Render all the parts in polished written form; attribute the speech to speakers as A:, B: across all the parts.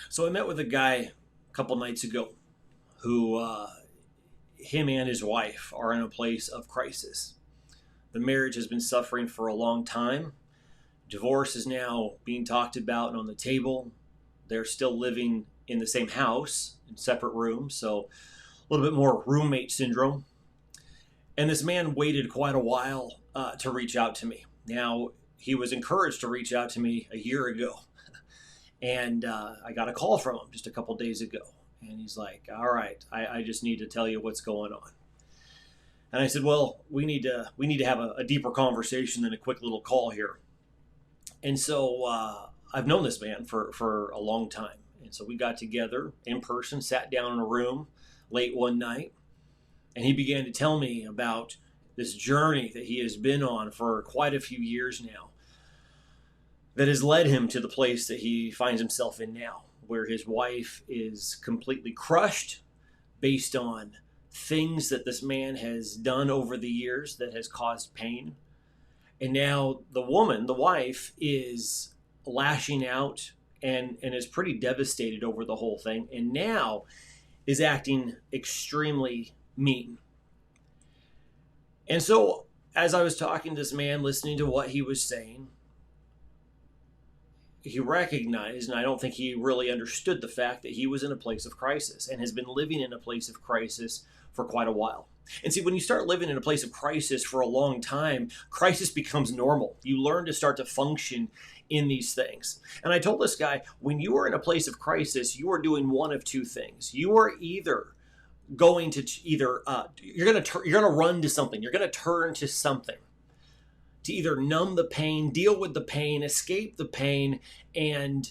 A: So I met with a guy a couple nights ago who, him and his wife are in a place of crisis. The marriage has been suffering for a long time. Divorce is now being talked about and on the table. They're still living in the same house in separate rooms, so a little bit more roommate syndrome. And this man waited quite a while to reach out to me. Now, he was encouraged to reach out to me a year ago. And I got a call from him just a couple days ago. And he's like, all right, I just need to tell you what's going on. And I said, well, we need to have a deeper conversation than a quick little call here. And so I've known this man for a long time. And so we got together in person, sat down in a room late one night, and he began to tell me about this journey that he has been on for quite a few years now that has led him to the place that he finds himself in now, where his wife is completely crushed based on things that this man has done over the years that has caused pain. And now the woman, the wife, is lashing out and is pretty devastated over the whole thing, and now is acting extremely mean. And so as I was talking to this man, listening to what he was saying, he recognized, and I don't think he really understood the fact that he was in a place of crisis and has been living in a place of crisis for quite a while. And see, when you start living in a place of crisis for a long time, crisis becomes normal. You learn to start to function in these things. And I told this guy, when you are in a place of crisis, you are doing one of two things. You are either going to you're going to run to something. You're going to turn to something to either numb the pain, deal with the pain, escape the pain, and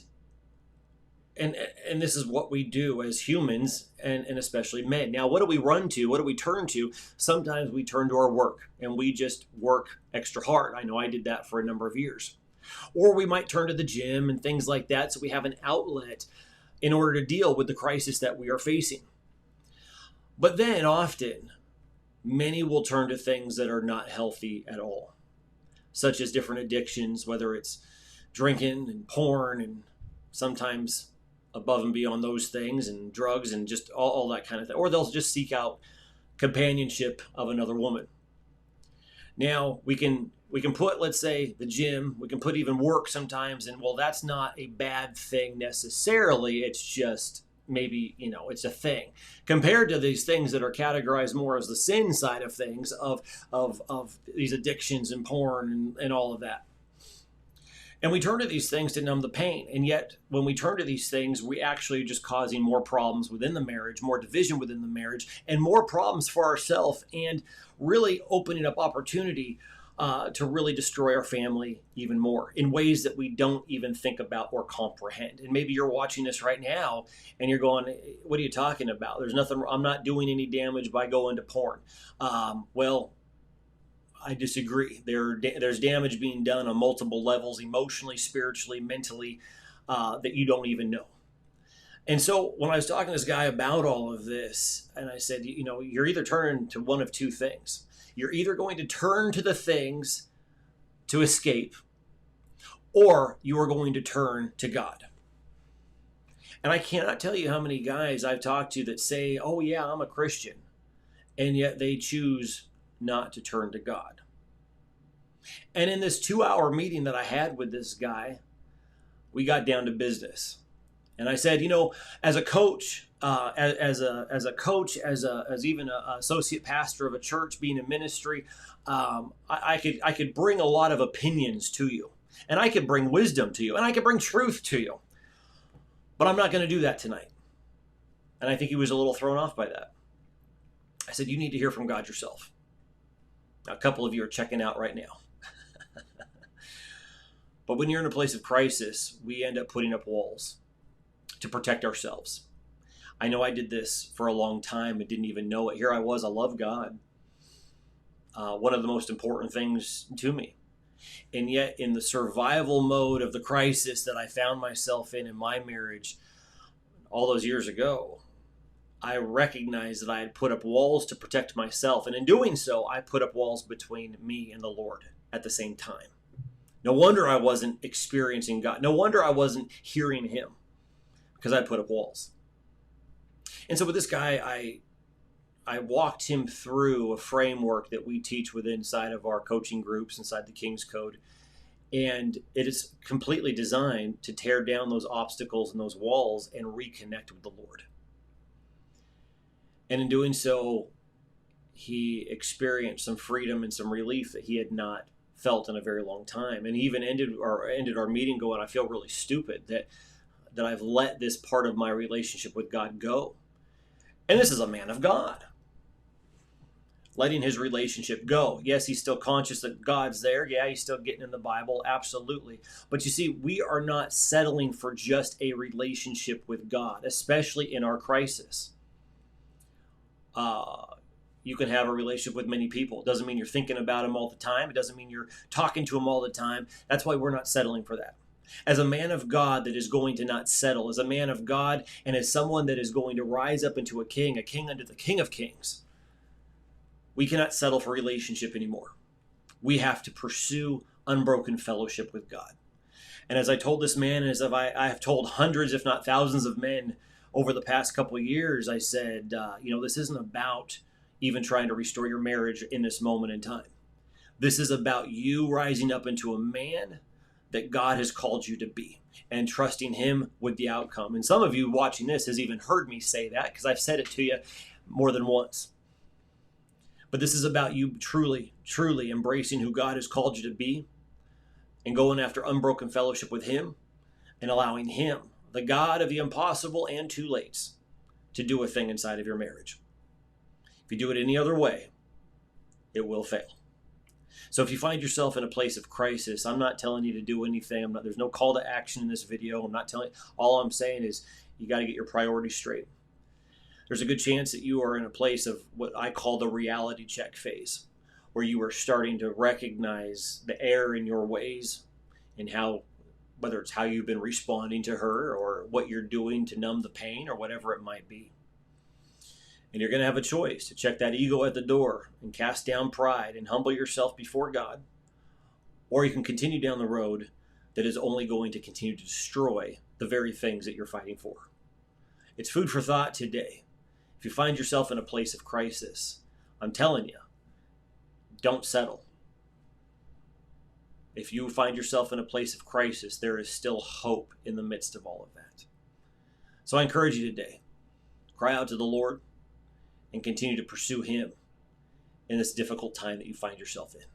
A: this is what we do as humans, and especially men. Now, what do we run to? What do we turn to? Sometimes we turn to our work, and we just work extra hard. I know I did that for a number of years. Or we might turn to the gym and things like that, so we have an outlet in order to deal with the crisis that we are facing. But then often, many will turn to things that are not healthy at all, such as different addictions, whether it's drinking and porn and sometimes above and beyond those things, and drugs and just all that kind of thing. Or they'll just seek out companionship of another woman. Now, we can put, let's say, the gym, we can put even work sometimes, and well, that's not a bad thing necessarily. It's just maybe, it's a thing compared to these things that are categorized more as the sin side of things of these addictions and porn and all of that. And we turn to these things to numb the pain. And yet when we turn to these things, we actually are just causing more problems within the marriage, more division within the marriage, and more problems for ourselves, and really opening up opportunity to really destroy our family even more in ways that we don't even think about or comprehend. And maybe you're watching this right now and you're going, what are you talking about? There's nothing, I'm not doing any damage by going to porn. Well, I disagree. There's damage being done on multiple levels, emotionally, spiritually, mentally, that you don't even know. And so when I was talking to this guy about all of this, and I said, you're either turning to one of two things. You're either going to turn to the things to escape, or you are going to turn to God. And I cannot tell you how many guys I've talked to that say, oh yeah, I'm a Christian, and yet they choose not to turn to God. And in this 2-hour meeting that I had with this guy, we got down to business. And I said, as a coach, as even an associate pastor of a church, being in ministry, I could bring a lot of opinions to you, and I could bring wisdom to you, and I could bring truth to you. But I'm not going to do that tonight. And I think he was a little thrown off by that. I said, you need to hear from God yourself. Now, a couple of you are checking out right now. But when you're in a place of crisis, we end up putting up walls to protect ourselves. I know I did this for a long time and didn't even know it. Here I was, I love God. One of the most important things to me. And yet in the survival mode of the crisis that I found myself in my marriage all those years ago, I recognized that I had put up walls to protect myself. And in doing so, I put up walls between me and the Lord at the same time. No wonder I wasn't experiencing God. No wonder I wasn't hearing him. because I put up walls. And so with this guy, I walked him through a framework that we teach within inside of our coaching groups, inside the King's Code. And it is completely designed to tear down those obstacles and those walls and reconnect with the Lord. And in doing so, he experienced some freedom and some relief that he had not felt in a very long time. And he even ended our meeting going, I feel really stupid that I've let this part of my relationship with God go. And this is a man of God, letting his relationship go. Yes, he's still conscious that God's there. Yeah, he's still getting in the Bible. Absolutely. But you see, we are not settling for just a relationship with God, especially in our crisis. You can have a relationship with many people. It doesn't mean you're thinking about them all the time. It doesn't mean you're talking to them all the time. That's why we're not settling for that. As a man of God that is going to not settle, as a man of God and as someone that is going to rise up into a king under the King of Kings, we cannot settle for relationship anymore. We have to pursue unbroken fellowship with God. And as I told this man, and as I have told hundreds, if not thousands of men over the past couple of years, I said, this isn't about even trying to restore your marriage in this moment in time. This is about you rising up into a man that God has called you to be and trusting him with the outcome. And some of you watching this has even heard me say that because I've said it to you more than once. But this is about you truly, truly embracing who God has called you to be and going after unbroken fellowship with him and allowing him, the God of the impossible and too late, to do a thing inside of your marriage. If you do it any other way, it will fail. So if you find yourself in a place of crisis, I'm not telling you to do anything. There's no call to action in this video. I'm not telling. All I'm saying is you got to get your priorities straight. There's a good chance that you are in a place of what I call the reality check phase, where you are starting to recognize the error in your ways and whether it's how you've been responding to her or what you're doing to numb the pain or whatever it might be. And you're going to have a choice to check that ego at the door and cast down pride and humble yourself before God. Or you can continue down the road that is only going to continue to destroy the very things that you're fighting for. It's food for thought today. If you find yourself in a place of crisis, I'm telling you, don't settle. If you find yourself in a place of crisis, there is still hope in the midst of all of that. So I encourage you today, cry out to the Lord and continue to pursue him in this difficult time that you find yourself in.